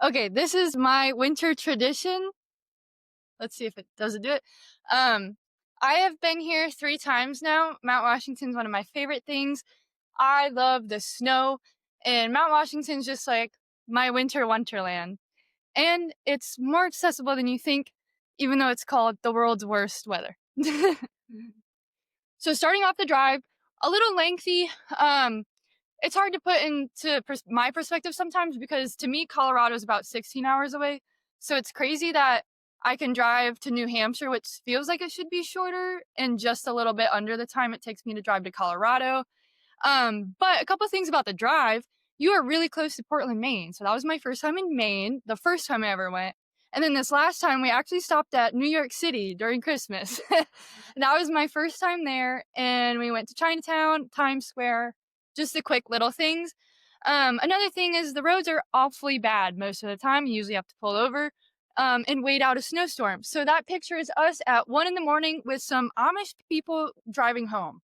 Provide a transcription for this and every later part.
Okay, this is my winter tradition. Let's see if it doesn't do it. Um, I have been here 3 times now. Mount Washington's one of my favorite things. I love the snow, and Mount Washington's just like my winter wonderland. And it's more accessible than you think, even though it's called the world's worst weather. So starting off the drive, a little lengthy. It's hard to put into my perspective sometimes because to me, Colorado is about 16 hours away. So it's crazy that I can drive to New Hampshire, which feels like it should be shorter, and just a little bit under the time it takes me to drive to Colorado. But a couple of things about the drive. You are really close to Portland, Maine. So that was my first time in Maine, the first time I ever went. And then this last time we actually stopped at New York City during Christmas. That was my first time there. And we went to Chinatown, Times Square, just the quick little things. Another thing is the roads are awfully bad most of the time. You usually have to pull over and wait out a snowstorm. So that picture is us at 1 a.m. with some Amish people driving home.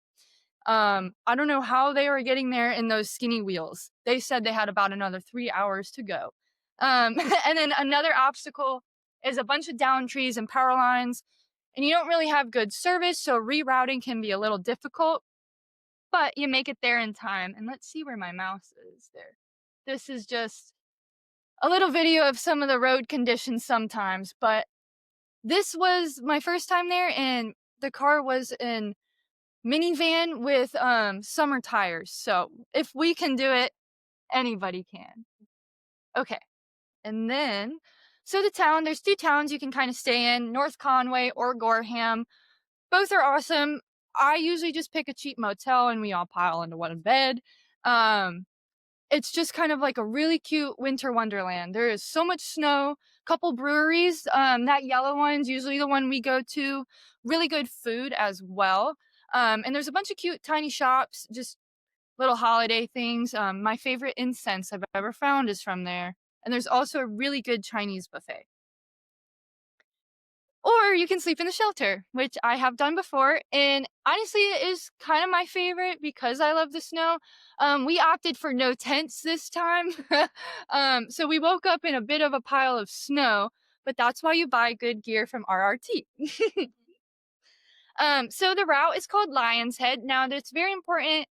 I don't know how they were getting there in those skinny wheels. They said they had about another 3 hours to go. And then another obstacle is a bunch of down trees and power lines, and you don't really have good service, so rerouting can be a little difficult, but you make it there in time. And let's see where my mouse is there. This is just a little video of some of the road conditions sometimes, but this was my first time there, and the car was in minivan with summer tires. So if we can do it, anybody can. Okay. And then there's 2 towns you can kind of stay in, North Conway or Gorham. Both are awesome. I usually just pick a cheap motel and we all pile into one bed. It's just kind of like a really cute winter wonderland. There is so much snow, couple breweries. That yellow one's usually the one we go to. Really good food as well. And there's a bunch of cute tiny shops, just little holiday things. My favorite incense I've ever found is from there. And there's also a really good Chinese buffet. Or you can sleep in the shelter, which I have done before. And honestly, it is kind of my favorite because I love the snow. We opted for no tents this time. So we woke up in a bit of a pile of snow, but that's why you buy good gear from RRT. So the route is called Lion's Head. Now, that's very important.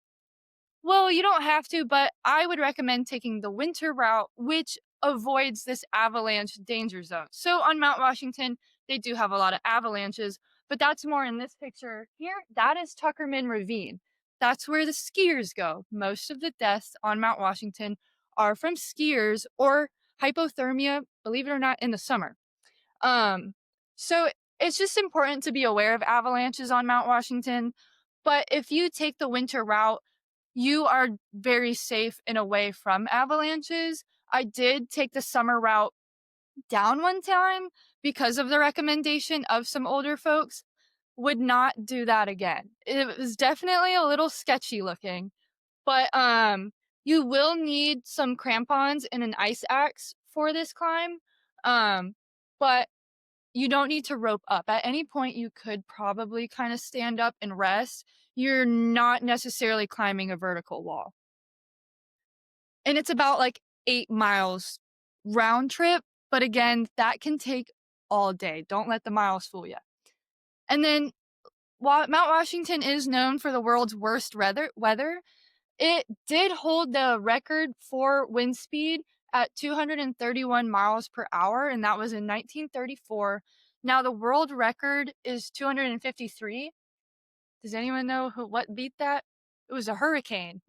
Well, you don't have to, but I would recommend taking the winter route, which avoids this avalanche danger zone. So on Mount Washington, they do have a lot of avalanches, but that's more in this picture here. That is Tuckerman Ravine. That's where the skiers go. Most of the deaths on Mount Washington are from skiers or hypothermia, believe it or not, in the summer. So it's just important to be aware of avalanches on Mount Washington. But if you take the winter route, you are very safe and away from avalanches. I did take the summer route down one time because of the recommendation of some older folks. Would not do that again. It was definitely a little sketchy looking, but you will need some crampons and an ice axe for this climb. But you don't need to rope up. At any point, you could probably kind of stand up and rest. You're not necessarily climbing a vertical wall. And it's about like 8 miles round trip. But again, that can take all day. Don't let the miles fool you. And then while Mount Washington is known for the world's worst weather, it did hold the record for wind speed at 231 miles per hour, and that was in 1934. Now, the world record is 253. Does anyone know what beat that? It was a hurricane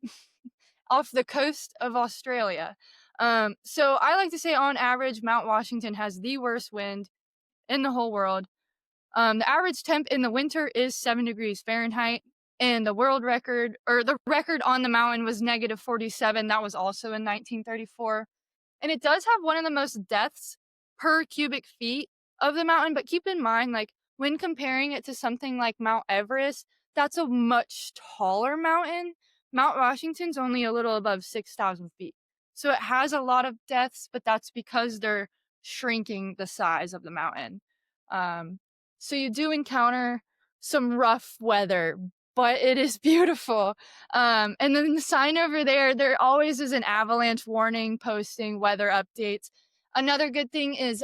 off the coast of Australia. So I like to say on average, Mount Washington has the worst wind in the whole world. The average temp in the winter is 7 degrees Fahrenheit. And the world record, or the record on the mountain, was -47. That was also in 1934. And it does have one of the most deaths per cubic feet of the mountain. But keep in mind, like, when comparing it to something like Mount Everest, that's a much taller mountain. Mount Washington's only a little above 6,000 feet. So it has a lot of deaths, but that's because they're shrinking the size of the mountain. So you do encounter some rough weather, but it is beautiful. And then the sign over there always is an avalanche warning posting weather updates. Another good thing is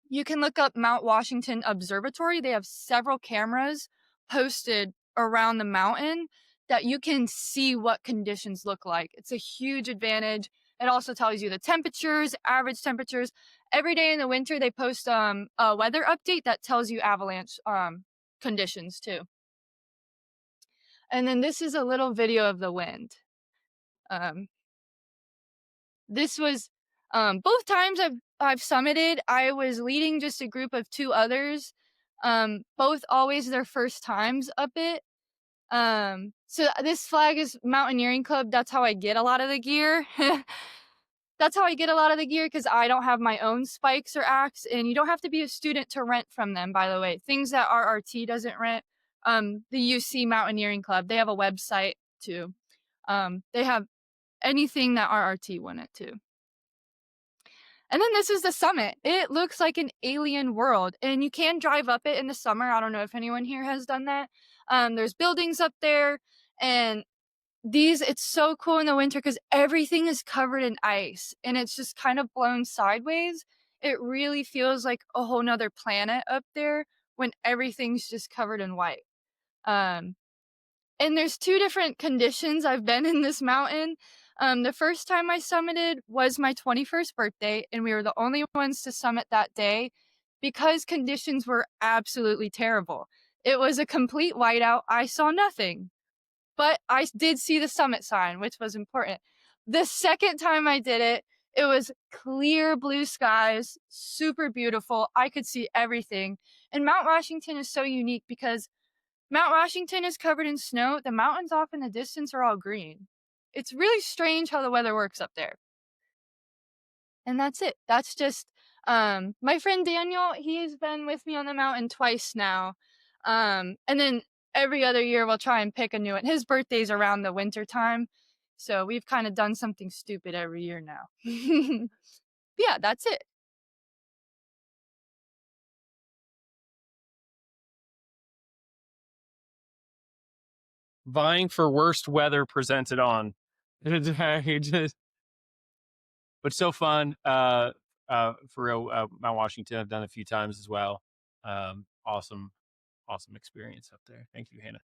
you can look up Mount Washington Observatory. They have several cameras posted around the mountain that you can see what conditions look like. It's a huge advantage. It also tells you the temperatures, average temperatures. Every day in the winter, they post a weather update that tells you avalanche conditions too. And then this is a little video of the wind. Um, this was both times I've summited, I was leading just a group of two others. Both always their first times up it. So this flag is Mountaineering Club. That's how I get a lot of the gear. That's how I get a lot of the gear because I don't have my own spikes or axe, and you don't have to be a student to rent from them, by the way. Things that RRT doesn't rent. The UC Mountaineering Club, they have a website too. They have anything that RRT wouldn't too. And then this is the summit. It looks like an alien world, and you can drive up it in the summer. I don't know if anyone here has done that. There's buildings up there, and it's so cool in the winter because everything is covered in ice and it's just kind of blown sideways. It really feels like a whole nother planet up there when everything's just covered in white. Um, and there's two different conditions I've been in this mountain. The first time I summited was my 21st birthday, and we were the only ones to summit that day because conditions were absolutely terrible. It was a complete whiteout. I saw nothing, but I did see the summit sign, which was important. The second time I did it, it was clear blue skies, super beautiful. I could see everything. And Mount Washington is so unique because Mount Washington is covered in snow. The mountains off in the distance are all green. It's really strange how the weather works up there. And that's it. That's just my friend Daniel, he's been with me on the mountain twice now. And then every other year we'll try and pick a new one. His birthday's around the winter time. So we've kind of done something stupid every year now. Yeah, that's it. Vying for worst weather presented on. Just, but so fun. For real, Mount Washington, I've done a few times as well. Awesome experience up there. Thank you, Hannah.